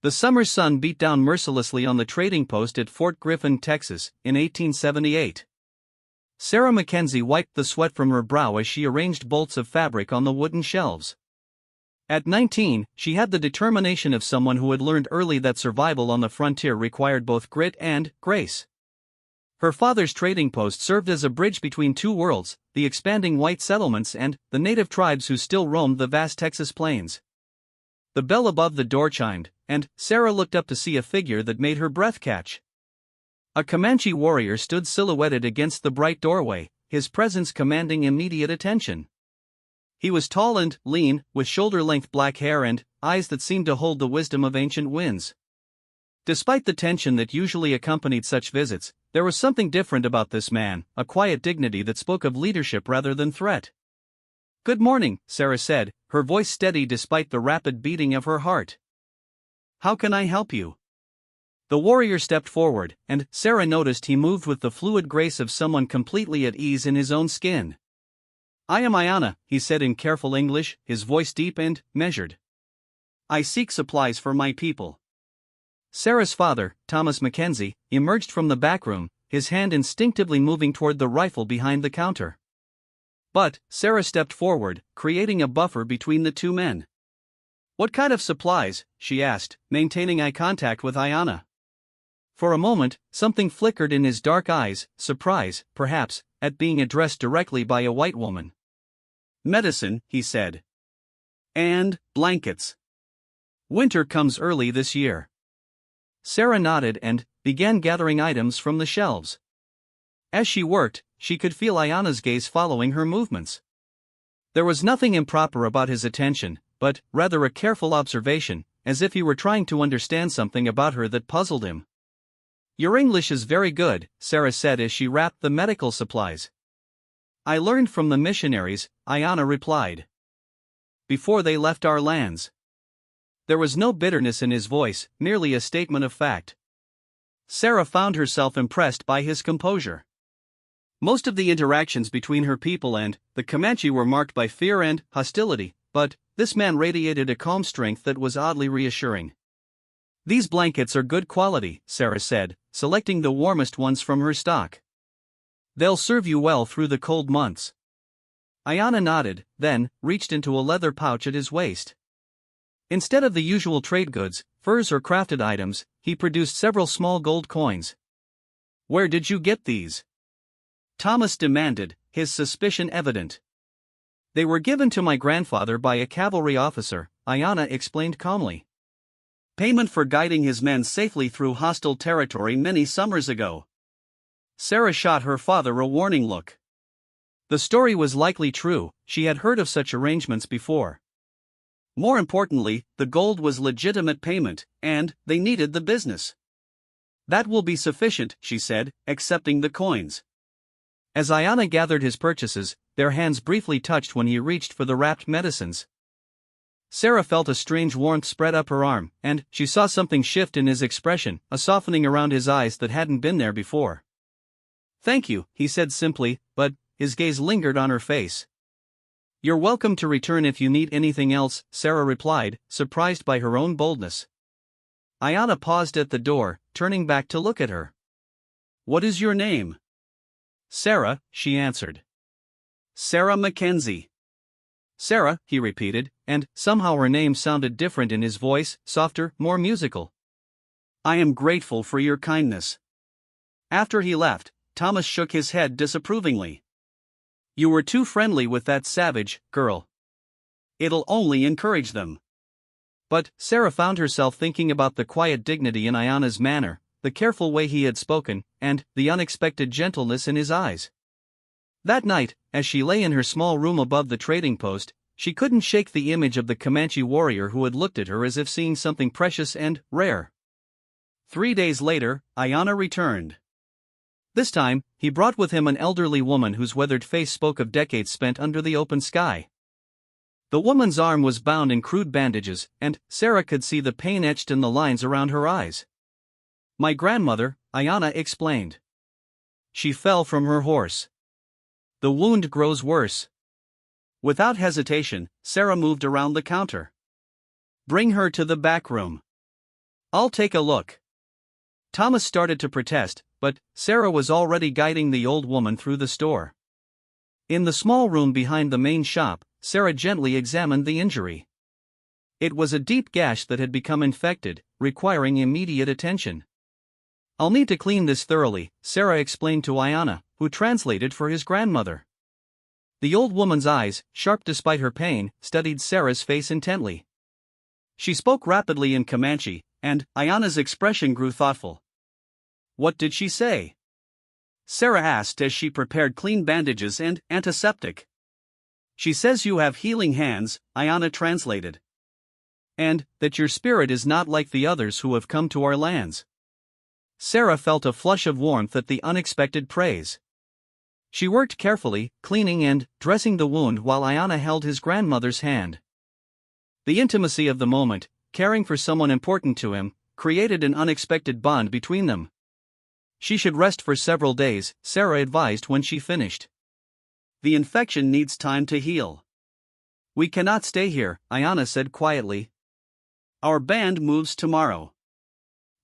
The summer sun beat down mercilessly on the trading post at Fort Griffin, Texas, in 1878. Sarah Mackenzie wiped the sweat from her brow as she arranged bolts of fabric on the wooden shelves. At 19, she had the determination of someone who had learned early that survival on the frontier required both grit and grace. Her father's trading post served as a bridge between two worlds, the expanding white settlements and the native tribes who still roamed the vast Texas plains. The bell above the door chimed, and Sarah looked up to see a figure that made her breath catch. A Comanche warrior stood silhouetted against the bright doorway, his presence commanding immediate attention. He was tall and lean, with shoulder-length black hair and eyes that seemed to hold the wisdom of ancient winds. Despite the tension that usually accompanied such visits, there was something different about this man, a quiet dignity that spoke of leadership rather than threat. "Good morning," Sarah said, her voice steady despite the rapid beating of her heart. "How can I help you?" The warrior stepped forward, and Sarah noticed he moved with the fluid grace of someone completely at ease in his own skin. "I am Ayanna," he said in careful English, his voice deep and measured. "I seek supplies for my people." Sarah's father, Thomas Mackenzie, emerged from the back room, his hand instinctively moving toward the rifle behind the counter. But Sarah stepped forward, creating a buffer between the two men. "What kind of supplies?" she asked, maintaining eye contact with Ayanna. For a moment, something flickered in his dark eyes, surprise, perhaps, at being addressed directly by a white woman. "Medicine," he said. "And blankets. Winter comes early this year." Sarah nodded and began gathering items from the shelves. As she worked, she could feel Ayanna's gaze following her movements. There was nothing improper about his attention, but rather a careful observation, as if he were trying to understand something about her that puzzled him. "Your English is very good," Sarah said as she wrapped the medical supplies. "I learned from the missionaries," Ayanna replied. "Before they left our lands." There was no bitterness in his voice, merely a statement of fact. Sarah found herself impressed by his composure. Most of the interactions between her people and the Comanche were marked by fear and hostility, but this man radiated a calm strength that was oddly reassuring. "These blankets are good quality," Sarah said, selecting the warmest ones from her stock. "They'll serve you well through the cold months." Ayanna nodded, then reached into a leather pouch at his waist. Instead of the usual trade goods, furs or crafted items, he produced several small gold coins. "Where did you get these?" Thomas demanded, his suspicion evident. "They were given to my grandfather by a cavalry officer," Ayanna explained calmly. "Payment for guiding his men safely through hostile territory many summers ago." Sarah shot her father a warning look. The story was likely true, she had heard of such arrangements before. More importantly, the gold was legitimate payment, and they needed the business. "That will be sufficient," she said, accepting the coins. As Ayanna gathered his purchases, their hands briefly touched when he reached for the wrapped medicines. Sarah felt a strange warmth spread up her arm, and she saw something shift in his expression, a softening around his eyes that hadn't been there before. "Thank you," he said simply, but his gaze lingered on her face. "You're welcome to return if you need anything else," Sarah replied, surprised by her own boldness. Ayanna paused at the door, turning back to look at her. "What is your name?" "Sarah," she answered. "Sarah Mackenzie." "Sarah," he repeated, and somehow her name sounded different in his voice, softer, more musical. "I am grateful for your kindness." After he left, Thomas shook his head disapprovingly. "You were too friendly with that savage girl. It'll only encourage them." But Sarah found herself thinking about the quiet dignity in Ayanna's manner, the careful way he had spoken, and the unexpected gentleness in his eyes. That night, as she lay in her small room above the trading post, she couldn't shake the image of the Comanche warrior who had looked at her as if seeing something precious and rare. 3 days later, Ayanna returned. This time, he brought with him an elderly woman whose weathered face spoke of decades spent under the open sky. The woman's arm was bound in crude bandages, and Sarah could see the pain etched in the lines around her eyes. "My grandmother," Ayanna explained. "She fell from her horse. The wound grows worse." Without hesitation, Sarah moved around the counter. "Bring her to the back room." I'll take a look. Thomas started to protest, but Sarah was already guiding the old woman through the store. In the small room behind the main shop, Sarah gently examined the injury. It was a deep gash that had become infected, requiring immediate attention. I'll need to clean this thoroughly, Sarah explained to Ayanna, who translated for his grandmother. The old woman's eyes, sharp despite her pain, studied Sarah's face intently. She spoke rapidly in Comanche, and Ayanna's expression grew thoughtful. What did she say? Sarah asked as she prepared clean bandages and antiseptic. She says you have healing hands, Ayanna translated. And that your spirit is not like the others who have come to our lands. Sarah felt a flush of warmth at the unexpected praise. She worked carefully, cleaning and dressing the wound while Ayanna held his grandmother's hand. The intimacy of the moment, caring for someone important to him, created an unexpected bond between them. She should rest for several days, Sarah advised when she finished. The infection needs time to heal. We cannot stay here, Ayanna said quietly. Our band moves tomorrow.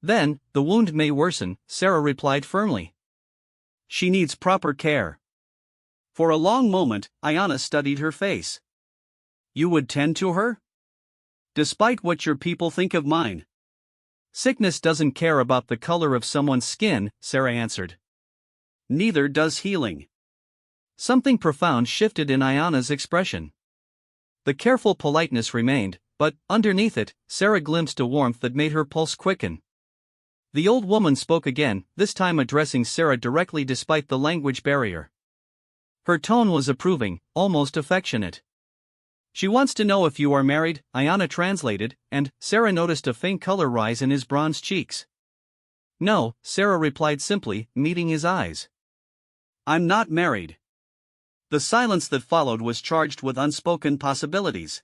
Then, the wound may worsen, Sarah replied firmly. She needs proper care. For a long moment, Ayanna studied her face. You would tend to her? Despite what your people think of mine. Sickness doesn't care about the color of someone's skin, Sarah answered. Neither does healing. Something profound shifted in Ayanna's expression. The careful politeness remained, but, underneath it, Sarah glimpsed a warmth that made her pulse quicken. The old woman spoke again, this time addressing Sarah directly despite the language barrier. Her tone was approving, almost affectionate. She wants to know if you are married, Ayanna translated, and Sarah noticed a faint color rise in his bronzed cheeks. No, Sarah replied simply, meeting his eyes. I'm not married. The silence that followed was charged with unspoken possibilities.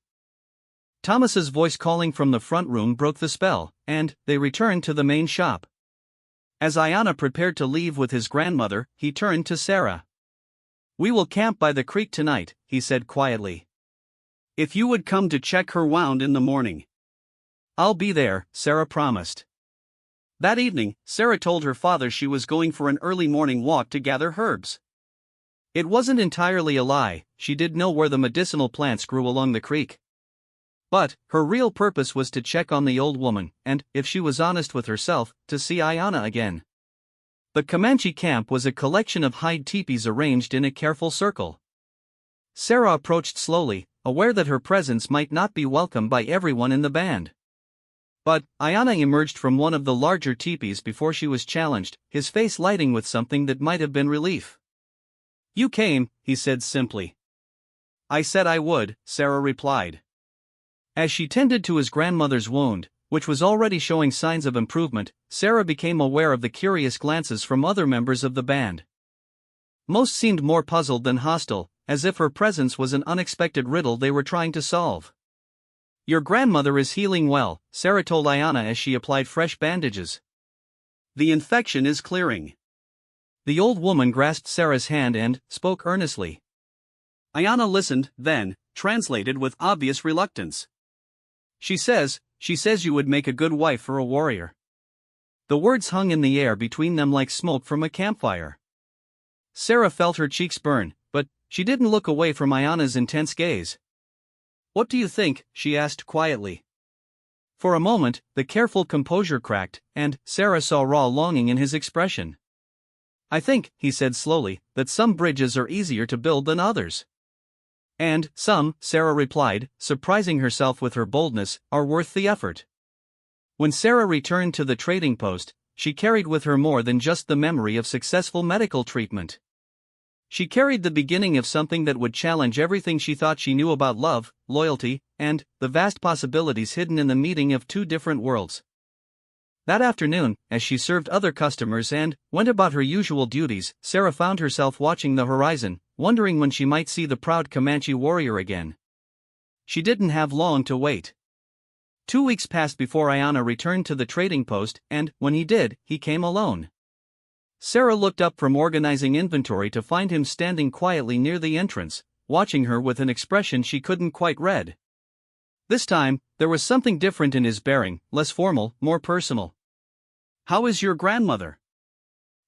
Thomas's voice calling from the front room broke the spell, and they returned to the main shop. As Ayanna prepared to leave with his grandmother, he turned to Sarah. We will camp by the creek tonight, he said quietly. If you would come to check her wound in the morning. I'll be there, Sarah promised. That evening, Sarah told her father she was going for an early morning walk to gather herbs. It wasn't entirely a lie, she did know where the medicinal plants grew along the creek. But, her real purpose was to check on the old woman, and, if she was honest with herself, to see Ayanna again. The Comanche camp was a collection of hide teepees arranged in a careful circle. Sarah approached slowly, aware that her presence might not be welcome by everyone in the band. But, Ayanna emerged from one of the larger teepees before she was challenged, his face lighting with something that might have been relief. You came, he said simply. I said I would, Sarah replied. As she tended to his grandmother's wound, which was already showing signs of improvement, Sarah became aware of the curious glances from other members of the band. Most seemed more puzzled than hostile, as if her presence was an unexpected riddle they were trying to solve. Your grandmother is healing well, Sarah told Ayanna as she applied fresh bandages. The infection is clearing. The old woman grasped Sarah's hand and spoke earnestly. Ayanna listened, then translated with obvious reluctance. She says you would make a good wife for a warrior. The words hung in the air between them like smoke from a campfire. Sarah felt her cheeks burn, but she didn't look away from Ayanna's intense gaze. What do you think? She asked quietly. For a moment, the careful composure cracked, and Sarah saw raw longing in his expression. I think, he said slowly, that some bridges are easier to build than others. And some, Sarah replied, surprising herself with her boldness, are worth the effort. When Sarah returned to the trading post, she carried with her more than just the memory of successful medical treatment. She carried the beginning of something that would challenge everything she thought she knew about love, loyalty, and the vast possibilities hidden in the meeting of two different worlds. That afternoon, as she served other customers and went about her usual duties, Sarah found herself watching the horizon, wondering when she might see the proud Comanche warrior again. She didn't have long to wait. 2 weeks passed before Ayanna returned to the trading post, and, when he did, he came alone. Sarah looked up from organizing inventory to find him standing quietly near the entrance, watching her with an expression she couldn't quite read. This time, there was something different in his bearing, less formal, more personal. "How is your grandmother?"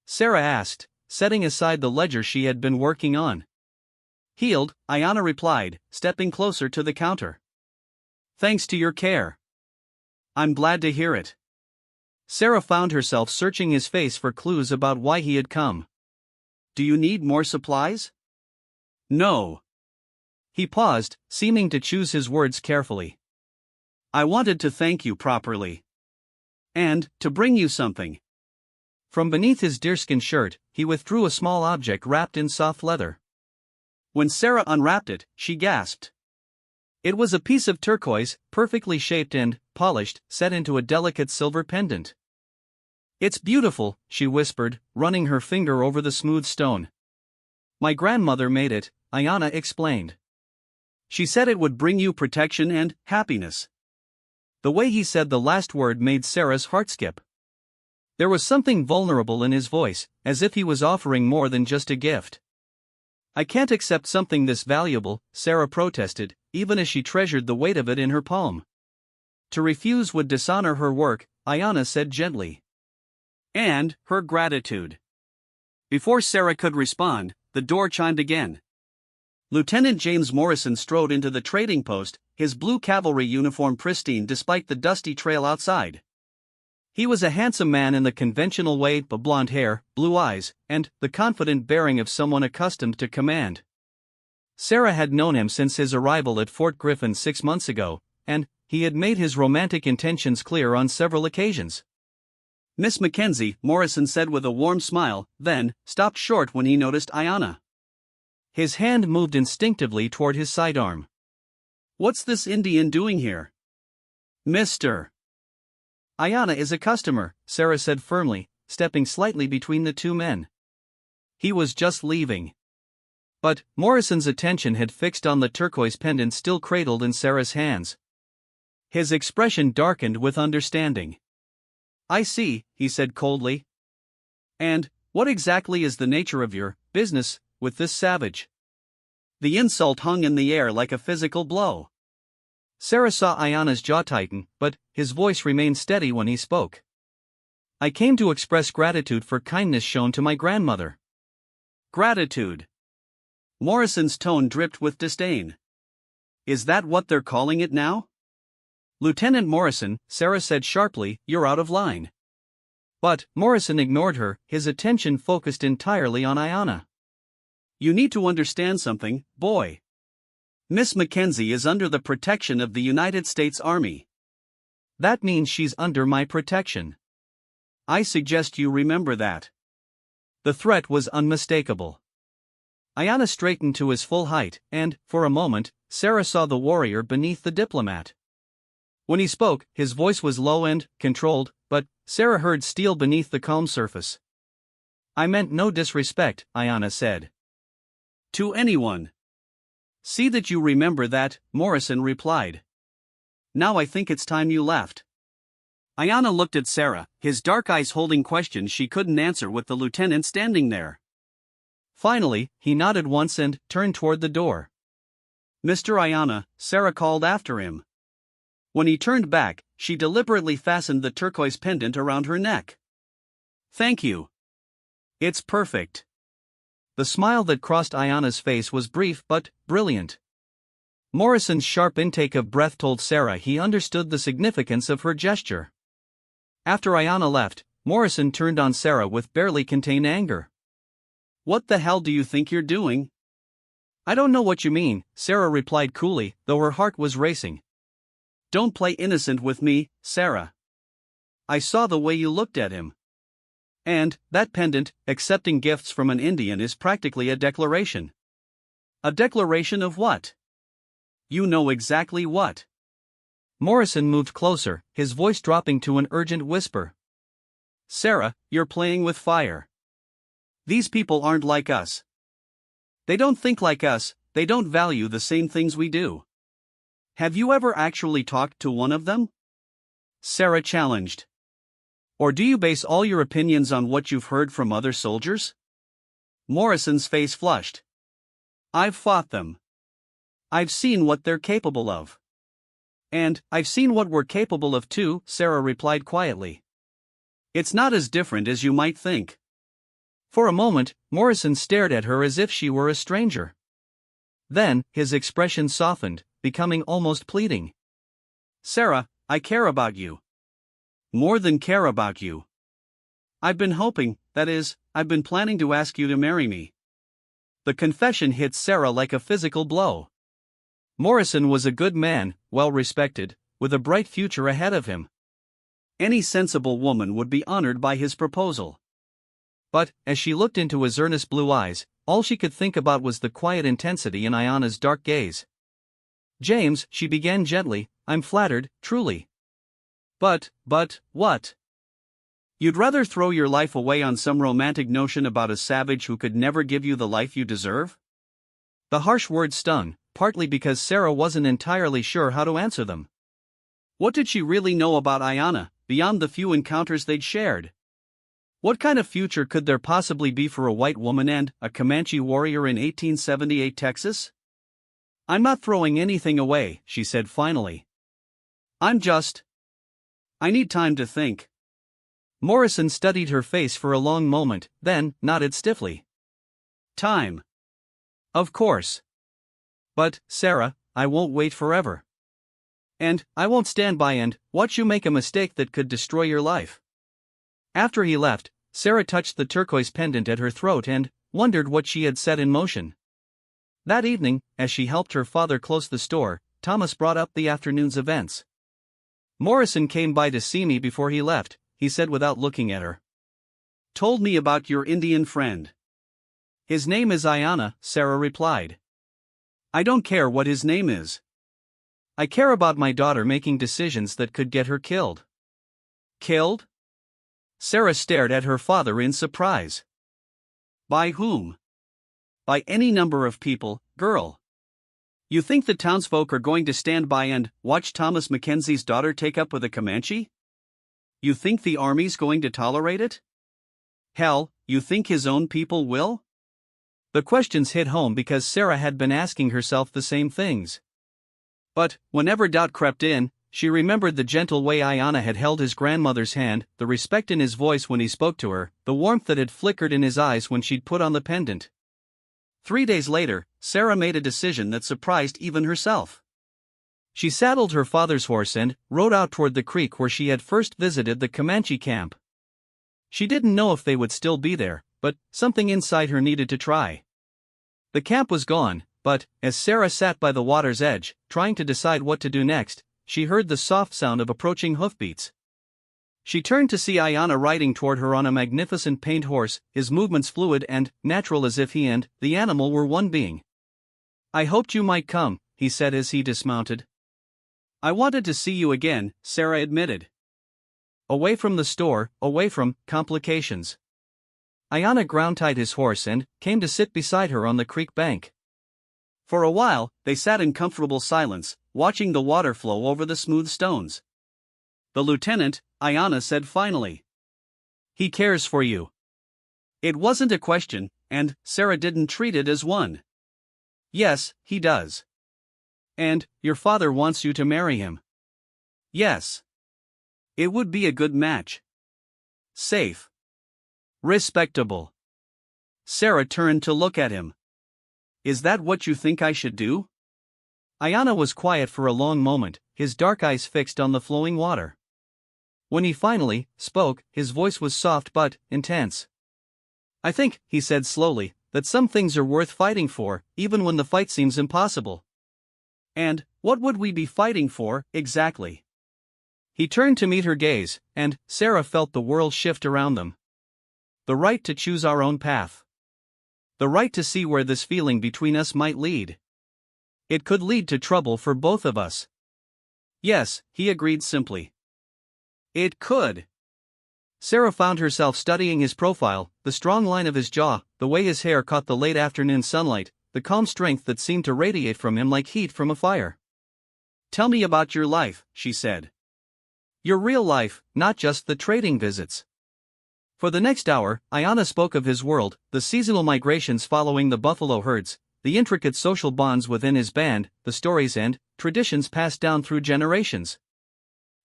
Sarah asked, setting aside the ledger she had been working on. "Healed," Ayanna replied, stepping closer to the counter. "Thanks to your care." "I'm glad to hear it." Sarah found herself searching his face for clues about why he had come. "Do you need more supplies?" "No." He paused, seeming to choose his words carefully. "I wanted to thank you properly. And to bring you something." From beneath his deerskin shirt, he withdrew a small object wrapped in soft leather. When Sarah unwrapped it, she gasped. It was a piece of turquoise, perfectly shaped and, polished, set into a delicate silver pendant. "It's beautiful," she whispered, running her finger over the smooth stone. "My grandmother made it," Ayanna explained. "She said it would bring you protection and happiness." The way he said the last word made Sarah's heart skip. There was something vulnerable in his voice, as if he was offering more than just a gift. "I can't accept something this valuable," Sarah protested, even as she treasured the weight of it in her palm. "To refuse would dishonor her work," Ayanna said gently. "And her gratitude." Before Sarah could respond, the door chimed again. Lieutenant James Morrison strode into the trading post, his blue cavalry uniform pristine despite the dusty trail outside. He was a handsome man in the conventional way, but blonde hair, blue eyes, and the confident bearing of someone accustomed to command. Sarah had known him since his arrival at Fort Griffin 6 months ago, and he had made his romantic intentions clear on several occasions. "Miss Mackenzie," Morrison said with a warm smile, then stopped short when he noticed Ayanna. His hand moved instinctively toward his sidearm. "What's this Indian doing here?" "Mr. Ayanna is a customer," Sarah said firmly, stepping slightly between the two men. "He was just leaving." But Morrison's attention had fixed on the turquoise pendant still cradled in Sarah's hands. His expression darkened with understanding. "I see," he said coldly. "And what exactly is the nature of your business with this savage?" The insult hung in the air like a physical blow. Sarah saw Ayanna's jaw tighten, but his voice remained steady when he spoke. "I came to express gratitude for kindness shown to my grandmother." "Gratitude?" Morrison's tone dripped with disdain. "Is that what they're calling it now?" "Lieutenant Morrison," Sarah said sharply, "you're out of line." But Morrison ignored her, his attention focused entirely on Ayanna. "You need to understand something, boy. Miss Mackenzie is under the protection of the United States Army." "That means she's under my protection." "I suggest you remember that." The threat was unmistakable. Ayanna straightened to his full height, and, for a moment, Sarah saw the warrior beneath the diplomat. When he spoke, his voice was low and controlled, but Sarah heard steel beneath the calm surface. "I meant no disrespect," Ayanna said. "To anyone." "See that you remember that," Morrison replied. "Now I think it's time you left." Ayanna looked at Sarah, his dark eyes holding questions she couldn't answer with the lieutenant standing there. Finally, he nodded once and turned toward the door. "Mr. Ayanna," Sarah called after him. When he turned back, she deliberately fastened the turquoise pendant around her neck. "Thank you. It's perfect." The smile that crossed Ayanna's face was brief but brilliant. Morrison's sharp intake of breath told Sarah he understood the significance of her gesture. After Ayanna left, Morrison turned on Sarah with barely contained anger. "What the hell do you think you're doing?" "I don't know what you mean," Sarah replied coolly, though her heart was racing. "Don't play innocent with me, Sarah. I saw the way you looked at him. And that pendant, accepting gifts from an Indian, is practically a declaration." "A declaration of what?" "You know exactly what." Morrison moved closer, his voice dropping to an urgent whisper. "Sarah, you're playing with fire. These people aren't like us. They don't think like us, they don't value the same things we do. Have you ever actually talked to one of them?" Sarah challenged. "Or do you base all your opinions on what you've heard from other soldiers?" Morrison's face flushed. "I've fought them. I've seen what they're capable of. And I've seen what we're capable of too, Sarah replied quietly. It's not as different as you might think. For a moment, Morrison stared at her as if she were a stranger. Then, his expression softened, becoming almost pleading. Sarah, I care about you. More than care about you. I've been hoping, that is, I've been planning to ask you to marry me. The confession hit Sarah like a physical blow. Morrison was a good man, well respected, with a bright future ahead of him. Any sensible woman would be honored by his proposal. But, as she looked into his earnest blue eyes, all she could think about was the quiet intensity in Ayana's dark gaze. James, she began gently, I'm flattered, truly. But, what? You'd rather throw your life away on some romantic notion about a savage who could never give you the life you deserve? The harsh words stung, partly because Sarah wasn't entirely sure how to answer them. What did she really know about Ayana, beyond the few encounters they'd shared? What kind of future could there possibly be for a white woman and a Comanche warrior in 1878 Texas? I'm not throwing anything away, she said finally. I need time to think. Morrison studied her face for a long moment, then nodded stiffly. Time. Of course. But, Sarah, I won't wait forever. And I won't stand by and watch you make a mistake that could destroy your life. After he left, Sarah touched the turquoise pendant at her throat and wondered what she had set in motion. That evening, as she helped her father close the store, Thomas brought up the afternoon's events. Morrison came by to see me before he left, he said without looking at her. Told me about your Indian friend. His name is Ayana, Sarah replied. I don't care what his name is. I care about my daughter making decisions that could get her killed. Killed? Sarah stared at her father in surprise. By whom? By any number of people, girl. You think the townsfolk are going to stand by and watch Thomas Mackenzie's daughter take up with a Comanche? You think the army's going to tolerate it? Hell, you think his own people will? The questions hit home because Sarah had been asking herself the same things. But, whenever doubt crept in, she remembered the gentle way Ayana had held his grandmother's hand, the respect in his voice when he spoke to her, the warmth that had flickered in his eyes when she'd put on the pendant. 3 days later, Sarah made a decision that surprised even herself. She saddled her father's horse and rode out toward the creek where she had first visited the Comanche camp. She didn't know if they would still be there, but something inside her needed to try. The camp was gone, but, as Sarah sat by the water's edge, trying to decide what to do next, she heard the soft sound of approaching hoofbeats. She turned to see Ayana riding toward her on a magnificent paint horse, his movements fluid and natural as if he and the animal were one being. I hoped you might come, he said as he dismounted. I wanted to see you again, Sarah admitted. Away from the store, away from complications. Ayana ground-tied his horse and came to sit beside her on the creek bank. For a while, they sat in comfortable silence, watching the water flow over the smooth stones. The lieutenant, Ayana said finally. He cares for you. It wasn't a question, and Sarah didn't treat it as one. Yes, he does. And your father wants you to marry him. Yes. It would be a good match. Safe. Respectable. Sarah turned to look at him. Is that what you think I should do? Ayana was quiet for a long moment, his dark eyes fixed on the flowing water. When he finally spoke, his voice was soft but intense. I think, he said slowly, that some things are worth fighting for, even when the fight seems impossible. And what would we be fighting for, exactly? He turned to meet her gaze, and Sarah felt the world shift around them. The right to choose our own path. The right to see where this feeling between us might lead. It could lead to trouble for both of us. Yes, he agreed simply. It could. Sarah found herself studying his profile, the strong line of his jaw, the way his hair caught the late afternoon sunlight, the calm strength that seemed to radiate from him like heat from a fire. Tell me about your life, she said. Your real life, not just the trading visits. For the next hour, Ayana spoke of his world, the seasonal migrations following the buffalo herds, the intricate social bonds within his band, the stories and traditions passed down through generations.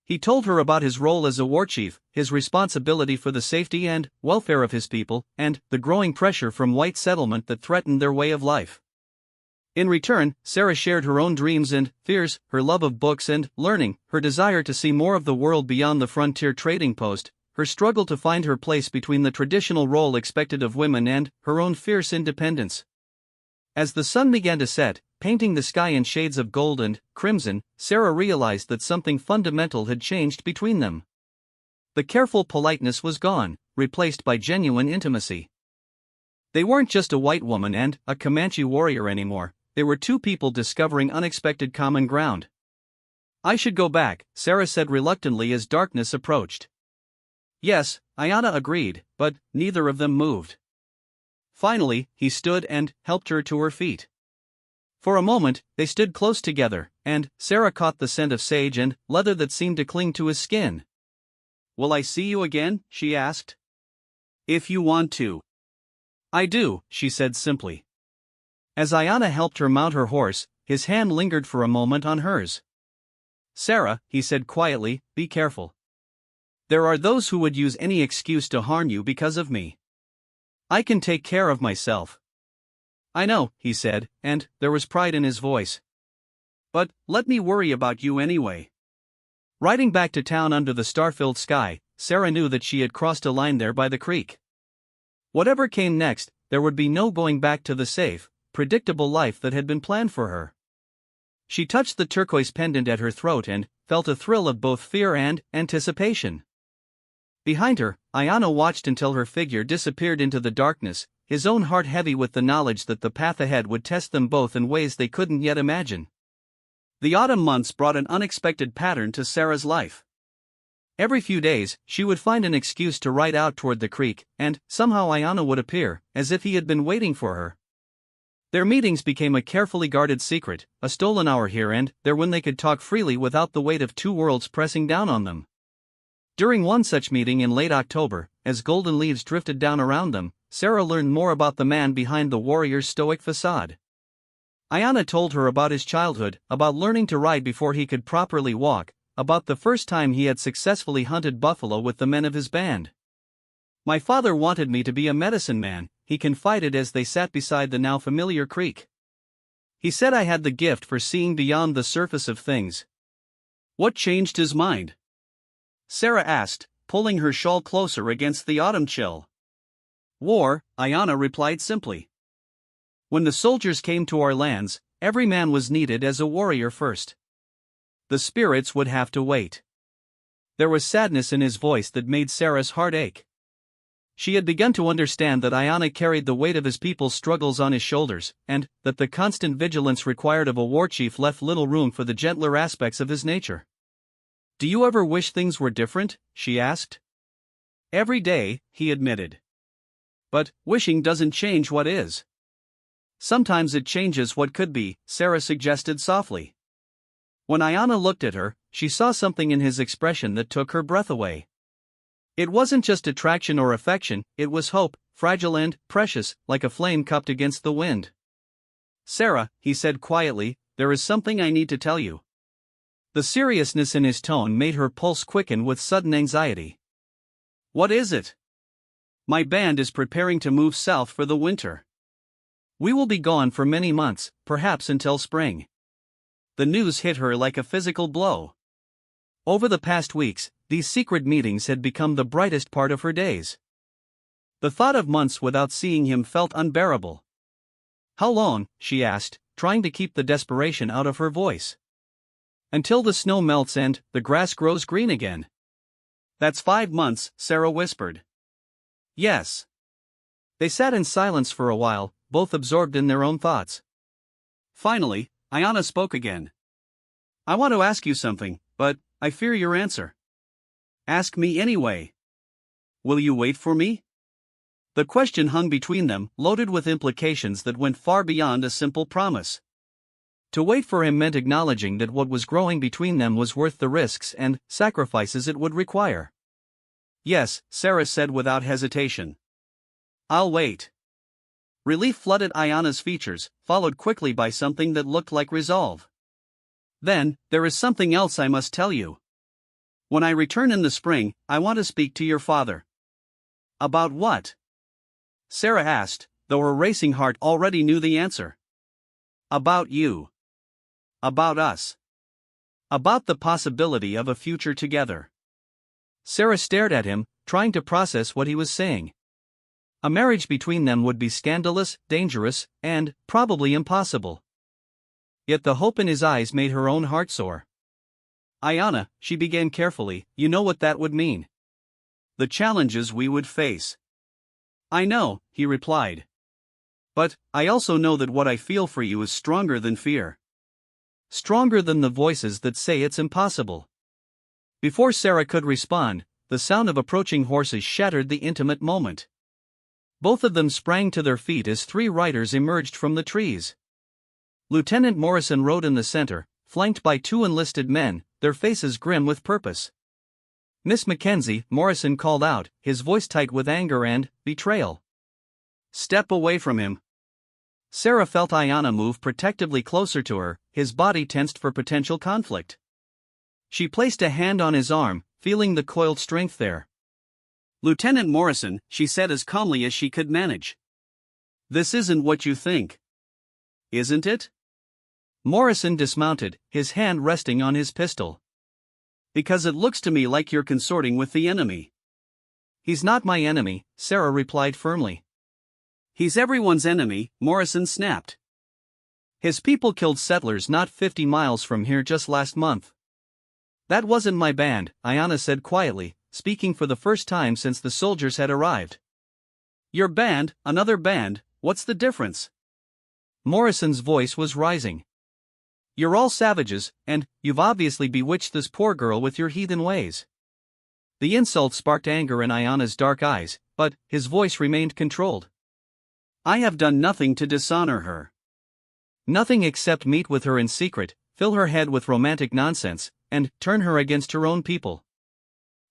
He told her about his role as a war chief, his responsibility for the safety and welfare of his people, and the growing pressure from white settlement that threatened their way of life. In return, Sarah shared her own dreams and fears, her love of books and learning, her desire to see more of the world beyond the frontier trading post, her struggle to find her place between the traditional role expected of women and her own fierce independence. As the sun began to set, painting the sky in shades of gold and crimson, Sarah realized that something fundamental had changed between them. The careful politeness was gone, replaced by genuine intimacy. They weren't just a white woman and a Comanche warrior anymore, they were two people discovering unexpected common ground. "I should go back," Sarah said reluctantly as darkness approached. "Yes," Ayanna agreed, but neither of them moved. Finally, he stood and helped her to her feet. For a moment, they stood close together, and Sarah caught the scent of sage and leather that seemed to cling to his skin. "Will I see you again?" she asked. "If you want to." "I do," she said simply. As Ayanna helped her mount her horse, his hand lingered for a moment on hers. "Sarah," he said quietly, "be careful. There are those who would use any excuse to harm you because of me. I can take care of myself." "I know," he said, and there was pride in his voice. "But let me worry about you anyway." Riding back to town under the star-filled sky, Sarah knew that she had crossed a line there by the creek. Whatever came next, there would be no going back to the safe, predictable life that had been planned for her. She touched the turquoise pendant at her throat and felt a thrill of both fear and anticipation. Behind her, Ayanna watched until her figure disappeared into the darkness, his own heart heavy with the knowledge that the path ahead would test them both in ways they couldn't yet imagine. The autumn months brought an unexpected pattern to Sarah's life. Every few days, she would find an excuse to ride out toward the creek, and somehow Ayanna would appear, as if he had been waiting for her. Their meetings became a carefully guarded secret, a stolen hour here and there when they could talk freely without the weight of two worlds pressing down on them. During one such meeting in late October, as golden leaves drifted down around them, Sarah learned more about the man behind the warrior's stoic facade. Ayanna told her about his childhood, about learning to ride before he could properly walk, about the first time he had successfully hunted buffalo with the men of his band. "My father wanted me to be a medicine man," he confided as they sat beside the now familiar creek. "He said I had the gift for seeing beyond the surface of things." "What changed his mind?" Sarah asked, pulling her shawl closer against the autumn chill. "War," Ayanna replied simply. "When the soldiers came to our lands, every man was needed as a warrior first. The spirits would have to wait." There was sadness in his voice that made Sarah's heart ache. She had begun to understand that Ayanna carried the weight of his people's struggles on his shoulders, and that the constant vigilance required of a war chief left little room for the gentler aspects of his nature. "Do you ever wish things were different?" she asked. "Every day," he admitted. "But wishing doesn't change what is." "Sometimes it changes what could be," Sarah suggested softly. When Ayanna looked at her, she saw something in his expression that took her breath away. It wasn't just attraction or affection, it was hope, fragile and precious, like a flame cupped against the wind. "Sarah," he said quietly, "there is something I need to tell you." The seriousness in his tone made her pulse quicken with sudden anxiety. "What is it?" "My band is preparing to move south for the winter. We will be gone for many months, perhaps until spring." The news hit her like a physical blow. Over the past weeks, these secret meetings had become the brightest part of her days. The thought of months without seeing him felt unbearable. "How long?" she asked, trying to keep the desperation out of her voice. "Until the snow melts and the grass grows green again." "That's 5 months," Sarah whispered. "Yes." They sat in silence for a while, both absorbed in their own thoughts. Finally, Ayanna spoke again. "I want to ask you something, but I fear your answer." "Ask me anyway." "Will you wait for me?" The question hung between them, loaded with implications that went far beyond a simple promise. To wait for him meant acknowledging that what was growing between them was worth the risks and sacrifices it would require. "Yes," Sarah said without hesitation. "I'll wait." Relief flooded Ayana's features, followed quickly by something that looked like resolve. Then, there is something else I must tell you. When I return in the spring, I want to speak to your father. About what? Sarah asked, though her racing heart already knew the answer. About you. About us. About the possibility of a future together. Sarah stared at him, trying to process what he was saying. A marriage between them would be scandalous, dangerous, and, probably impossible. Yet the hope in his eyes made her own heart soar. Ayana, she began carefully, you know what that would mean. The challenges we would face. I know, he replied. But, I also know that what I feel for you is stronger than fear. Stronger than the voices that say it's impossible. Before Sarah could respond, the sound of approaching horses shattered the intimate moment. Both of them sprang to their feet as three riders emerged from the trees. Lieutenant Morrison rode in the center, flanked by two enlisted men, their faces grim with purpose. Miss Mackenzie, Morrison called out, his voice tight with anger and betrayal. Step away from him. Sarah felt Ayana move protectively closer to her, his body tensed for potential conflict. She placed a hand on his arm, feeling the coiled strength there. Lieutenant Morrison, she said as calmly as she could manage. This isn't what you think. Isn't it? Morrison dismounted, his hand resting on his pistol. Because it looks to me like you're consorting with the enemy. He's not my enemy, Sarah replied firmly. He's everyone's enemy, Morrison snapped. His people killed settlers not 50 miles from here just last month. That wasn't my band, Ayana said quietly, speaking for the first time since the soldiers had arrived. Your band, another band, what's the difference? Morrison's voice was rising. You're all savages, and you've obviously bewitched this poor girl with your heathen ways. The insult sparked anger in Ayana's dark eyes, but his voice remained controlled. I have done nothing to dishonor her. Nothing except meet with her in secret, fill her head with romantic nonsense, and turn her against her own people.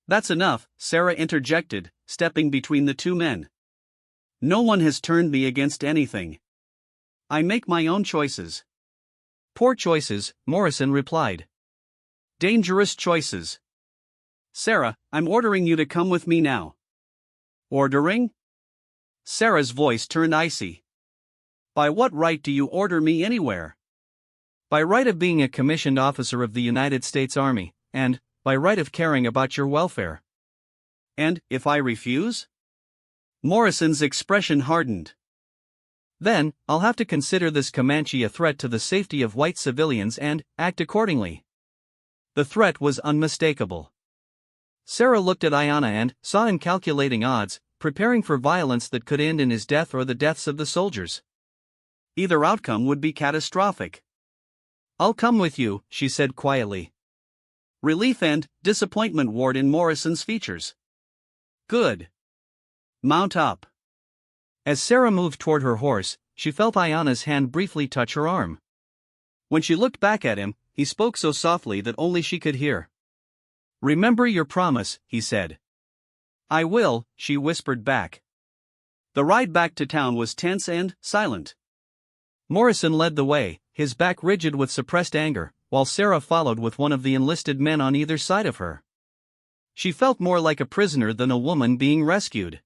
That's enough, Sarah interjected, stepping between the two men. No one has turned me against anything. I make my own choices. Poor choices, Morrison replied. Dangerous choices. Sarah, I'm ordering you to come with me now. Ordering? Sarah's voice turned icy. By what right do you order me anywhere? By right of being a commissioned officer of the United States Army, and by right of caring about your welfare. And if I refuse? Morrison's expression hardened. Then, I'll have to consider this Comanche a threat to the safety of white civilians and act accordingly. The threat was unmistakable. Sarah looked at Ayana and saw him calculating odds, preparing for violence that could end in his death or the deaths of the soldiers. Either outcome would be catastrophic. I'll come with you, she said quietly. Relief and disappointment ward in Morrison's features. Good. Mount up. As Sarah moved toward her horse, she felt Ayana's hand briefly touch her arm. When she looked back at him, he spoke so softly that only she could hear. Remember your promise, he said. I will, she whispered back. The ride back to town was tense and silent. Morrison led the way, his back rigid with suppressed anger, while Sarah followed with one of the enlisted men on either side of her. She felt more like a prisoner than a woman being rescued.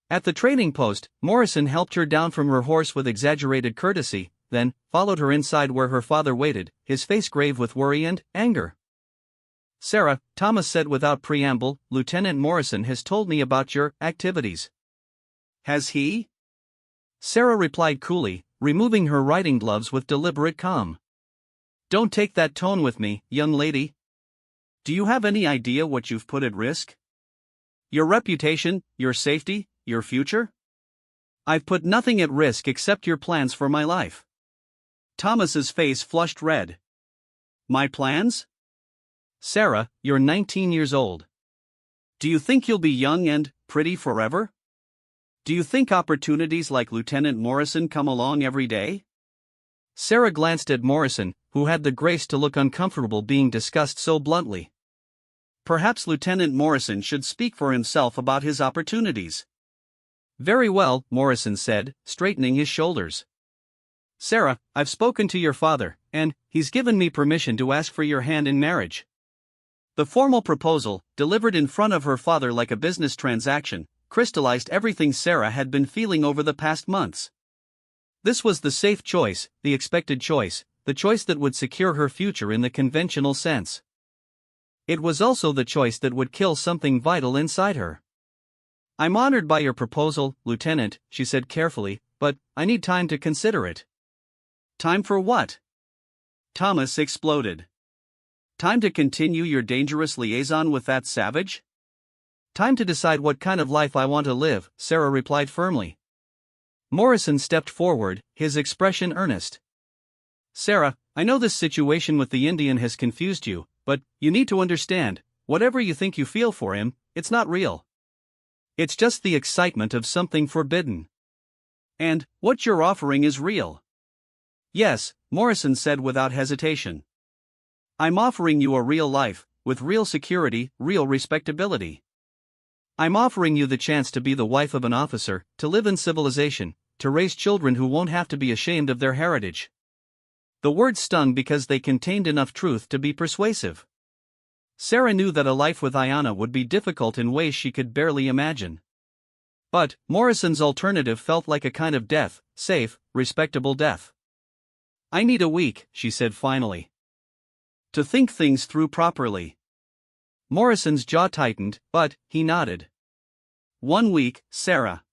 At the trading post, Morrison helped her down from her horse with exaggerated courtesy, then followed her inside where her father waited, his face grave with worry and anger. Sarah, Thomas said without preamble, Lieutenant Morrison has told me about your activities. Has he? Sarah replied coolly, removing her riding gloves with deliberate calm. Don't take that tone with me, young lady. Do you have any idea what you've put at risk? Your reputation, your safety, your future? I've put nothing at risk except your plans for my life. Thomas's face flushed red. My plans? Sarah, you're 19 years old. Do you think you'll be young and pretty forever? Do you think opportunities like Lieutenant Morrison come along every day? Sarah glanced at Morrison, who had the grace to look uncomfortable being discussed so bluntly. Perhaps Lieutenant Morrison should speak for himself about his opportunities. Very well, Morrison said, straightening his shoulders. Sarah, I've spoken to your father, and he's given me permission to ask for your hand in marriage. The formal proposal, delivered in front of her father like a business transaction, crystallized everything Sarah had been feeling over the past months. This was the safe choice, the expected choice, the choice that would secure her future in the conventional sense. It was also the choice that would kill something vital inside her. I'm honored by your proposal, Lieutenant, she said carefully, but I need time to consider it. Time for what? Thomas exploded. Time to continue your dangerous liaison with that savage? Time to decide what kind of life I want to live, Sarah replied firmly. Morrison stepped forward, his expression earnest. Sarah, I know this situation with the Indian has confused you, but you need to understand, whatever you think you feel for him, it's not real. It's just the excitement of something forbidden. And what you're offering is real. Yes, Morrison said without hesitation. I'm offering you a real life, with real security, real respectability. I'm offering you the chance to be the wife of an officer, to live in civilization, to raise children who won't have to be ashamed of their heritage. The words stung because they contained enough truth to be persuasive. Sarah knew that a life with Ayanna would be difficult in ways she could barely imagine. But Morrison's alternative felt like a kind of death, safe, respectable death. I need a week, she said finally, to think things through properly. Morrison's jaw tightened, but he nodded. 1 week, Sarah.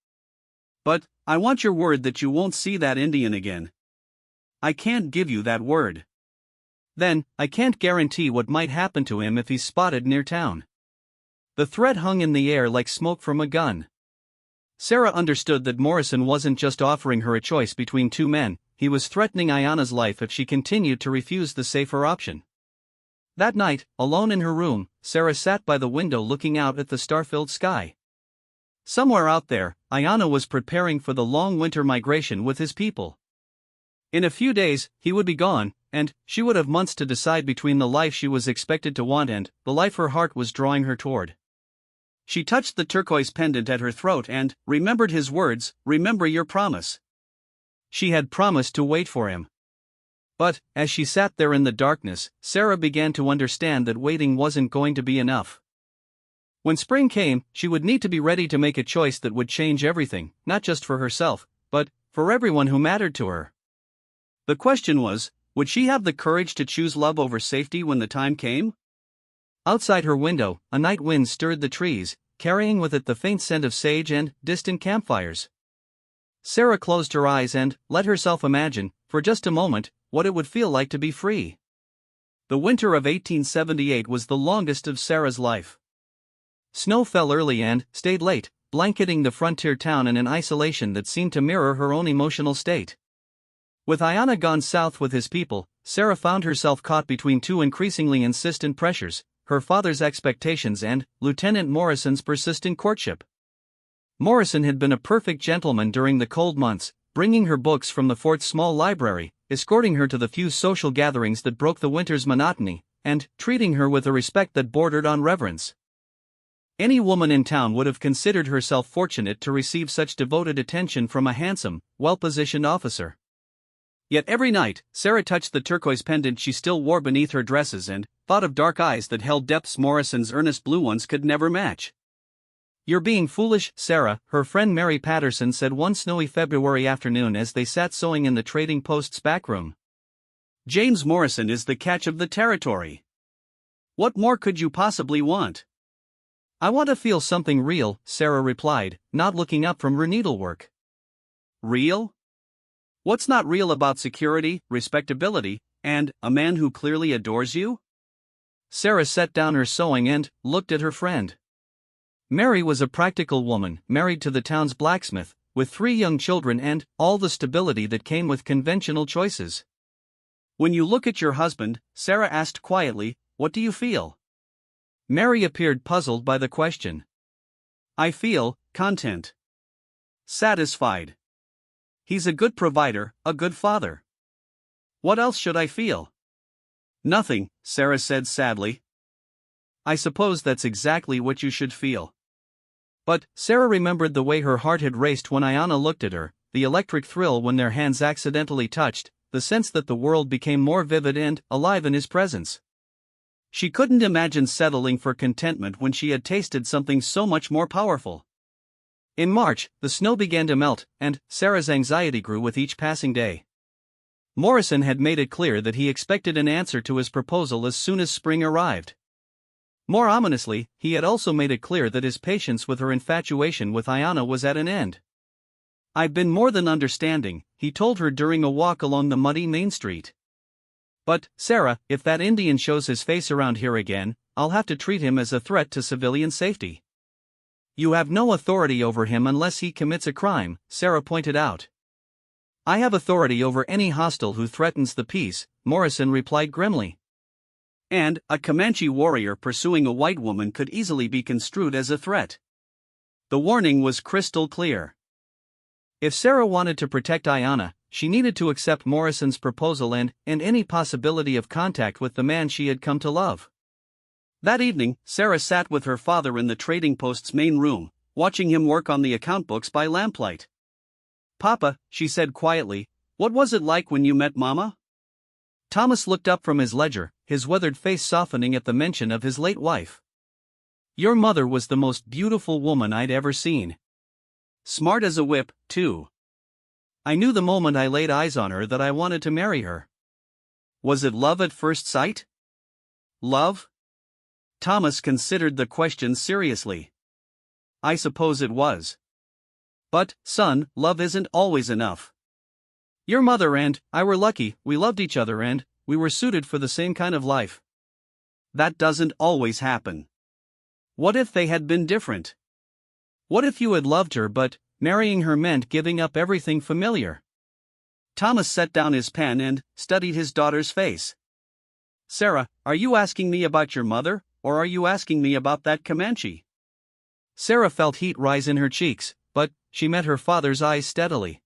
But I want your word that you won't see that Indian again. I can't give you that word. Then, I can't guarantee what might happen to him if he's spotted near town. The threat hung in the air like smoke from a gun. Sarah understood that Morrison wasn't just offering her a choice between two men, he was threatening Ayanna's life if she continued to refuse the safer option. That night, alone in her room, Sarah sat by the window looking out at the star-filled sky. Somewhere out there, Ayanna was preparing for the long winter migration with his people. In a few days, he would be gone, and she would have months to decide between the life she was expected to want and the life her heart was drawing her toward. She touched the turquoise pendant at her throat and remembered his words, "Remember your promise." She had promised to wait for him. But, as she sat there in the darkness, Sarah began to understand that waiting wasn't going to be enough. When spring came, she would need to be ready to make a choice that would change everything, not just for herself, but for everyone who mattered to her. The question was, would she have the courage to choose love over safety when the time came? Outside her window, a night wind stirred the trees, carrying with it the faint scent of sage and distant campfires. Sarah closed her eyes and let herself imagine, for just a moment, what it would feel like to be free. The winter of 1878 was the longest of Sarah's life. Snow fell early and stayed late, blanketing the frontier town in an isolation that seemed to mirror her own emotional state. With Ayanna gone south with his people, Sarah found herself caught between two increasingly insistent pressures, her father's expectations and Lieutenant Morrison's persistent courtship. Morrison had been a perfect gentleman during the cold months, bringing her books from the fort's small library, escorting her to the few social gatherings that broke the winter's monotony, and treating her with a respect that bordered on reverence. Any woman in town would have considered herself fortunate to receive such devoted attention from a handsome, well-positioned officer. Yet every night, Sarah touched the turquoise pendant she still wore beneath her dresses and thought of dark eyes that held depths Morrison's earnest blue ones could never match. "You're being foolish, Sarah," her friend Mary Patterson said one snowy February afternoon as they sat sewing in the trading post's back room. "James Morrison is the catch of the territory. What more could you possibly want?" "I want to feel something real," Sarah replied, not looking up from her needlework. "Real? What's not real about security, respectability, and a man who clearly adores you?" Sarah set down her sewing and looked at her friend. Mary was a practical woman, married to the town's blacksmith, with 3 young children and all the stability that came with conventional choices. "When you look at your husband," Sarah asked quietly, "what do you feel?" Mary appeared puzzled by the question. "I feel content. Satisfied. He's a good provider, a good father. What else should I feel?" "Nothing," Sarah said sadly. "I suppose that's exactly what you should feel." But Sarah remembered the way her heart had raced when Ayanna looked at her, the electric thrill when their hands accidentally touched, the sense that the world became more vivid and alive in his presence. She couldn't imagine settling for contentment when she had tasted something so much more powerful. In March, the snow began to melt, and Sarah's anxiety grew with each passing day. Morrison had made it clear that he expected an answer to his proposal as soon as spring arrived. More ominously, he had also made it clear that his patience with her infatuation with Ayanna was at an end. "I've been more than understanding," he told her during a walk along the muddy Main Street. "But, Sarah, if that Indian shows his face around here again, I'll have to treat him as a threat to civilian safety." "You have no authority over him unless he commits a crime," Sarah pointed out. "I have authority over any hostile who threatens the peace," Morrison replied grimly. "And a Comanche warrior pursuing a white woman could easily be construed as a threat." The warning was crystal clear. If Sarah wanted to protect Ayanna, she needed to accept Morrison's proposal and any possibility of contact with the man she had come to love. That evening, Sarah sat with her father in the trading post's main room, watching him work on the account books by lamplight. "Papa," she said quietly, "what was it like when you met Mama?" Thomas looked up from his ledger, his weathered face softening at the mention of his late wife. "Your mother was the most beautiful woman I'd ever seen. Smart as a whip, too. I knew the moment I laid eyes on her that I wanted to marry her." "Was it love at first sight?" "Love?" Thomas considered the question seriously. "I suppose it was. But, son, love isn't always enough. Your mother and I were lucky, we loved each other and we were suited for the same kind of life. That doesn't always happen. What if they had been different? What if you had loved her but marrying her meant giving up everything familiar?" Thomas set down his pen and studied his daughter's face. "Sarah, are you asking me about your mother, or are you asking me about that Comanche?" Sarah felt heat rise in her cheeks, but she met her father's eyes steadily.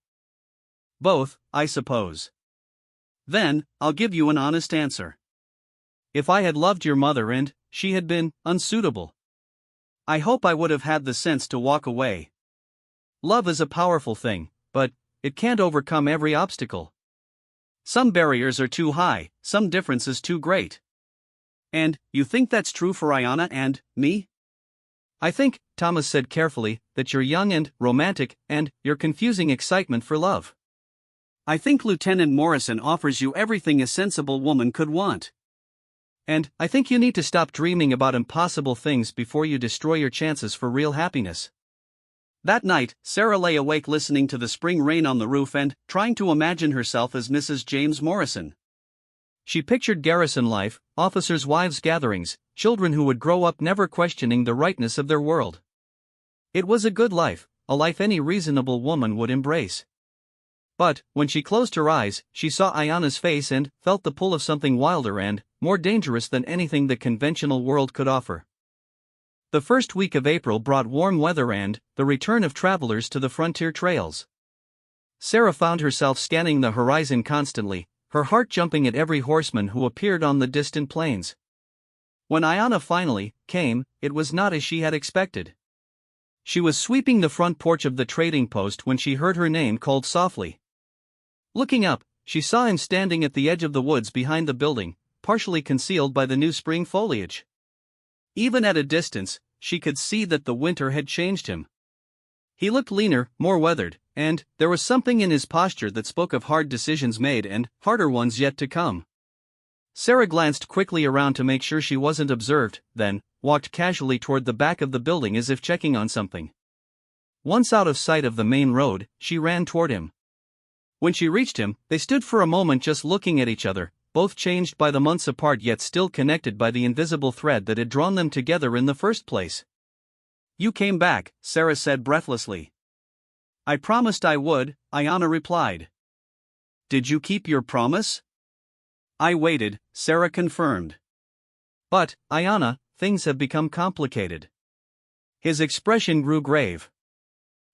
"Both, I suppose." "Then, I'll give you an honest answer. If I had loved your mother and she had been unsuitable, I hope I would have had the sense to walk away. Love is a powerful thing, but it can't overcome every obstacle. Some barriers are too high, some differences too great. And you think that's true for Ayanna and me?" "I think," Thomas said carefully, "that you're young and romantic, and you're confusing excitement for love. I think Lieutenant Morrison offers you everything a sensible woman could want. And I think you need to stop dreaming about impossible things before you destroy your chances for real happiness." That night, Sarah lay awake listening to the spring rain on the roof and trying to imagine herself as Mrs. James Morrison. She pictured garrison life, officers' wives' gatherings, children who would grow up never questioning the rightness of their world. It was a good life, a life any reasonable woman would embrace. But, when she closed her eyes, she saw Ayanna's face and felt the pull of something wilder and more dangerous than anything the conventional world could offer. The first week of April brought warm weather and the return of travelers to the frontier trails. Sarah found herself scanning the horizon constantly, her heart jumping at every horseman who appeared on the distant plains. When Ayanna finally came, it was not as she had expected. She was sweeping the front porch of the trading post when she heard her name called softly. Looking up, she saw him standing at the edge of the woods behind the building, partially concealed by the new spring foliage. Even at a distance, she could see that the winter had changed him. He looked leaner, more weathered, and there was something in his posture that spoke of hard decisions made and harder ones yet to come. Sarah glanced quickly around to make sure she wasn't observed, then walked casually toward the back of the building as if checking on something. Once out of sight of the main road, she ran toward him. When she reached him, they stood for a moment just looking at each other, both changed by the months apart yet still connected by the invisible thread that had drawn them together in the first place. "You came back," Sarah said breathlessly. "I promised I would," Ayanna replied. "Did you keep your promise?" "I waited," Sarah confirmed. "But, Ayanna, things have become complicated." His expression grew grave.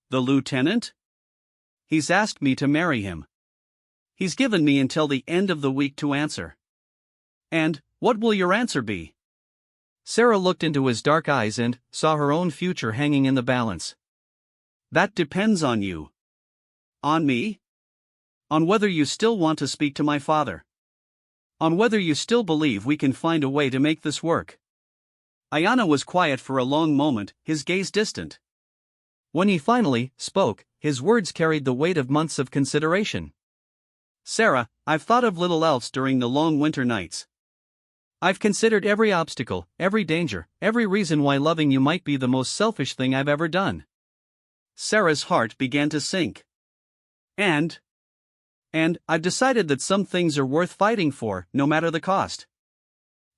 "The lieutenant? He's asked me to marry him. He's given me until the end of the week to answer." "And what will your answer be?" Sarah looked into his dark eyes and saw her own future hanging in the balance. That depends on you. On me? On whether you still want to speak to my father. On whether you still believe we can find a way to make this work. Ayanna was quiet for a long moment, his gaze distant. When he finally spoke, his words carried the weight of months of consideration. Sarah, I've thought of little else during the long winter nights. I've considered every obstacle, every danger, every reason why loving you might be the most selfish thing I've ever done. Sarah's heart began to sink. And I've decided that some things are worth fighting for, no matter the cost.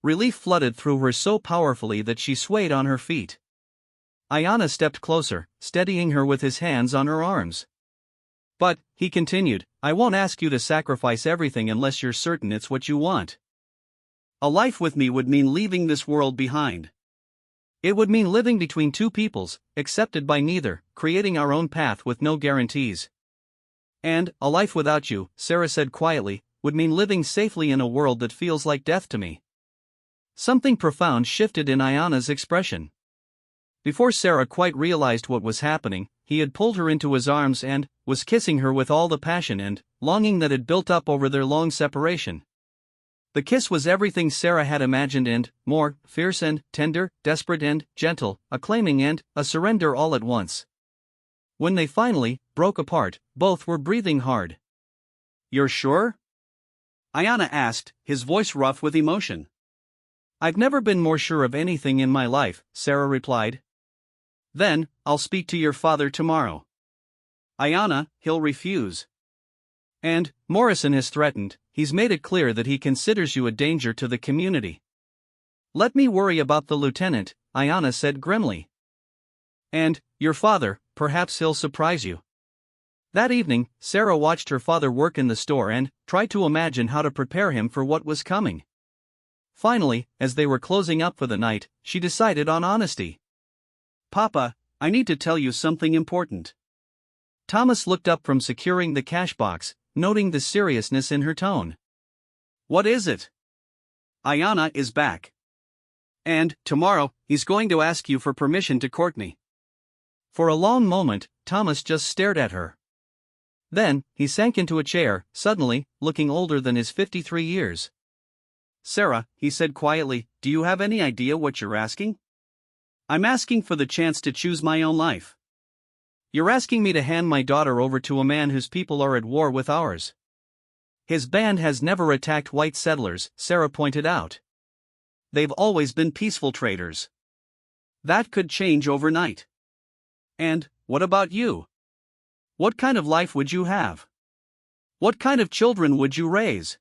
Relief flooded through her so powerfully that she swayed on her feet. Ayanna stepped closer, steadying her with his hands on her arms. But, he continued, I won't ask you to sacrifice everything unless you're certain it's what you want. A life with me would mean leaving this world behind. It would mean living between two peoples, accepted by neither, creating our own path with no guarantees. And, a life without you, Sarah said quietly, would mean living safely in a world that feels like death to me. Something profound shifted in Ayanna's expression. Before Sarah quite realized what was happening, he had pulled her into his arms and was kissing her with all the passion and longing that had built up over their long separation. The kiss was everything Sarah had imagined and more, fierce and tender, desperate and gentle, a claiming and a surrender all at once. When they finally broke apart, both were breathing hard. You're sure? Ayanna asked, his voice rough with emotion. I've never been more sure of anything in my life, Sarah replied. Then, I'll speak to your father tomorrow. Ayanna, he'll refuse. And, Morrison has threatened, he's made it clear that he considers you a danger to the community. Let me worry about the lieutenant, Ayanna said grimly. And, your father, perhaps he'll surprise you. That evening, Sarah watched her father work in the store and tried to imagine how to prepare him for what was coming. Finally, as they were closing up for the night, she decided on honesty. Papa, I need to tell you something important. Thomas looked up from securing the cash box, noting the seriousness in her tone. What is it? Ayanna is back. And, tomorrow, he's going to ask you for permission to court me. For a long moment, Thomas just stared at her. Then, he sank into a chair, suddenly, looking older than his 53 years. Sarah, he said quietly, do you have any idea what you're asking? I'm asking for the chance to choose my own life. You're asking me to hand my daughter over to a man whose people are at war with ours. His band has never attacked white settlers, Sarah pointed out. They've always been peaceful traders. That could change overnight. And, what about you? What kind of life would you have? What kind of children would you raise?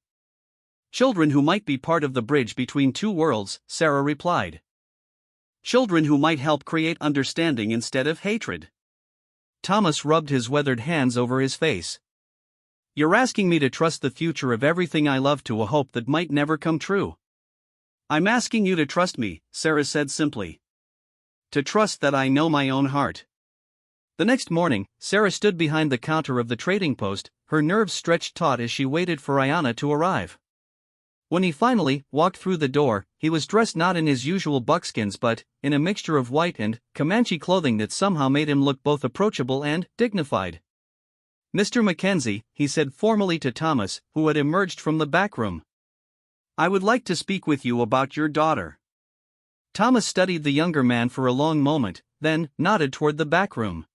Children who might be part of the bridge between two worlds, Sarah replied. Children who might help create understanding instead of hatred. Thomas rubbed his weathered hands over his face. You're asking me to trust the future of everything I love to a hope that might never come true. I'm asking you to trust me, Sarah said simply. To trust that I know my own heart. The next morning, Sarah stood behind the counter of the trading post, her nerves stretched taut as she waited for Ayanna to arrive. When he finally walked through the door, he was dressed not in his usual buckskins but in a mixture of white and Comanche clothing that somehow made him look both approachable and dignified. Mr. Mackenzie, he said formally to Thomas, who had emerged from the back room. I would like to speak with you about your daughter. Thomas studied the younger man for a long moment, then nodded toward the back room.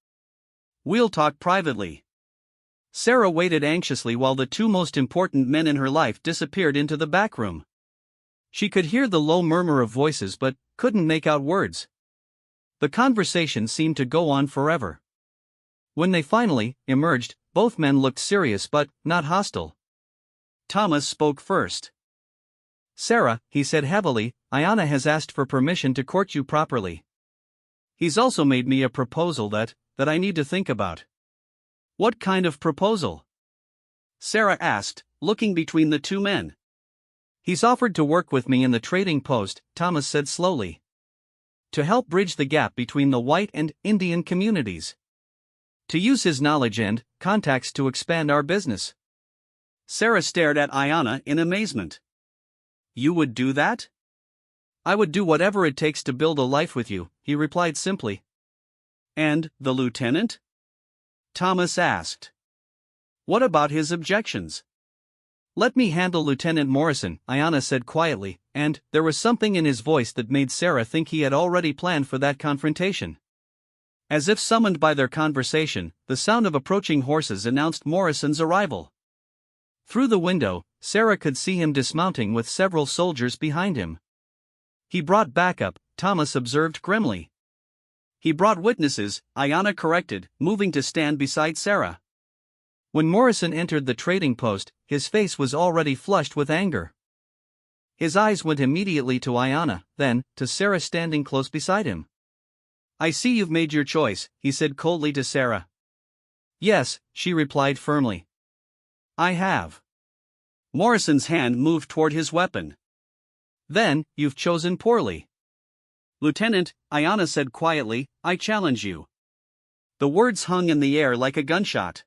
We'll talk privately. Sarah waited anxiously while the two most important men in her life disappeared into the back room. She could hear the low murmur of voices but couldn't make out words. The conversation seemed to go on forever. When they finally emerged, both men looked serious but not hostile. Thomas spoke first. Sarah, he said heavily, Ayanna has asked for permission to court you properly. He's also made me a proposal that I need to think about. What kind of proposal? Sarah asked, looking between the two men. He's offered to work with me in the trading post, Thomas said slowly. To help bridge the gap between the white and Indian communities. To use his knowledge and contacts to expand our business. Sarah stared at Ayanna in amazement. You would do that? I would do whatever it takes to build a life with you, he replied simply. And the lieutenant? Thomas asked. What about his objections? Let me handle Lieutenant Morrison, Ayanna said quietly, and there was something in his voice that made Sarah think he had already planned for that confrontation. As if summoned by their conversation, the sound of approaching horses announced Morrison's arrival. Through the window, Sarah could see him dismounting with several soldiers behind him. He brought backup, Thomas observed grimly. He brought witnesses, Ayanna corrected, moving to stand beside Sarah. When Morrison entered the trading post, his face was already flushed with anger. His eyes went immediately to Ayanna, then to Sarah standing close beside him. I see you've made your choice, he said coldly to Sarah. Yes, she replied firmly. I have. Morrison's hand moved toward his weapon. Then, you've chosen poorly. Lieutenant, Ayanna said quietly, I challenge you. The words hung in the air like a gunshot.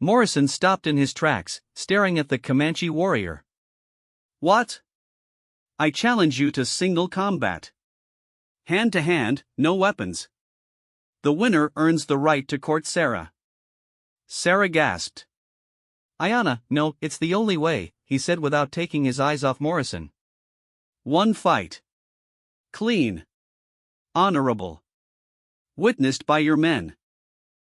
Morrison stopped in his tracks, staring at the Comanche warrior. What? I challenge you to single combat. Hand to hand, no weapons. The winner earns the right to court Sarah. Sarah gasped. Ayanna, no, it's the only way, he said without taking his eyes off Morrison. One fight. Clean. Honorable. Witnessed by your men.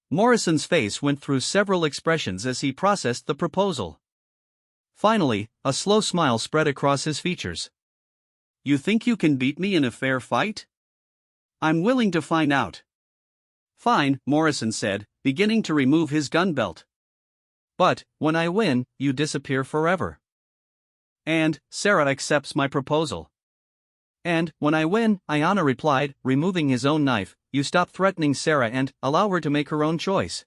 Morrison's face went through several expressions as he processed the proposal. Finally, a slow smile spread across his features. You think you can beat me in a fair fight? I'm willing to find out. Fine, Morrison said, beginning to remove his gun belt. But, when I win, you disappear forever. And, Sarah accepts my proposal. And, when I win, Ayanna replied, removing his own knife, you stop threatening Sarah and allow her to make her own choice.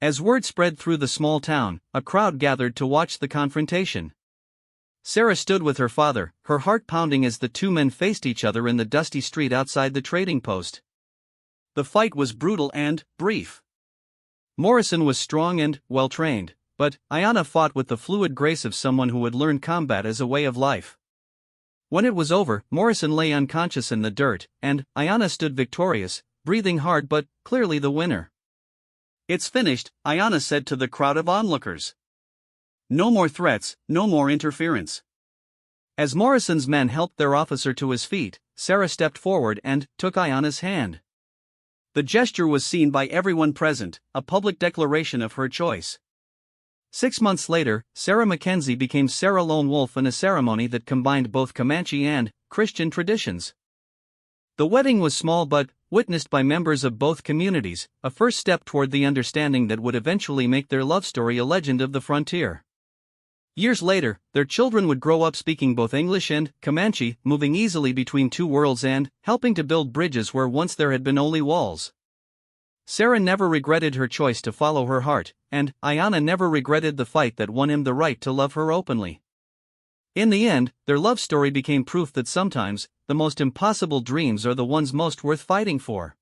As word spread through the small town, a crowd gathered to watch the confrontation. Sarah stood with her father, her heart pounding as the two men faced each other in the dusty street outside the trading post. The fight was brutal and brief. Morrison was strong and well-trained, but Ayanna fought with the fluid grace of someone who had learned combat as a way of life. When it was over, Morrison lay unconscious in the dirt, and Ayanna stood victorious, breathing hard but clearly the winner. It's finished, Ayanna said to the crowd of onlookers. No more threats, no more interference. As Morrison's men helped their officer to his feet, Sarah stepped forward and took Ayanna's hand. The gesture was seen by everyone present, a public declaration of her choice. 6 months later, Sarah Mackenzie became Sarah Lone Wolf in a ceremony that combined both Comanche and Christian traditions. The wedding was small but witnessed by members of both communities, a first step toward the understanding that would eventually make their love story a legend of the frontier. Years later, their children would grow up speaking both English and Comanche, moving easily between two worlds and helping to build bridges where once there had been only walls. Sarah never regretted her choice to follow her heart, and Ayanna never regretted the fight that won him the right to love her openly. In the end, their love story became proof that sometimes, the most impossible dreams are the ones most worth fighting for.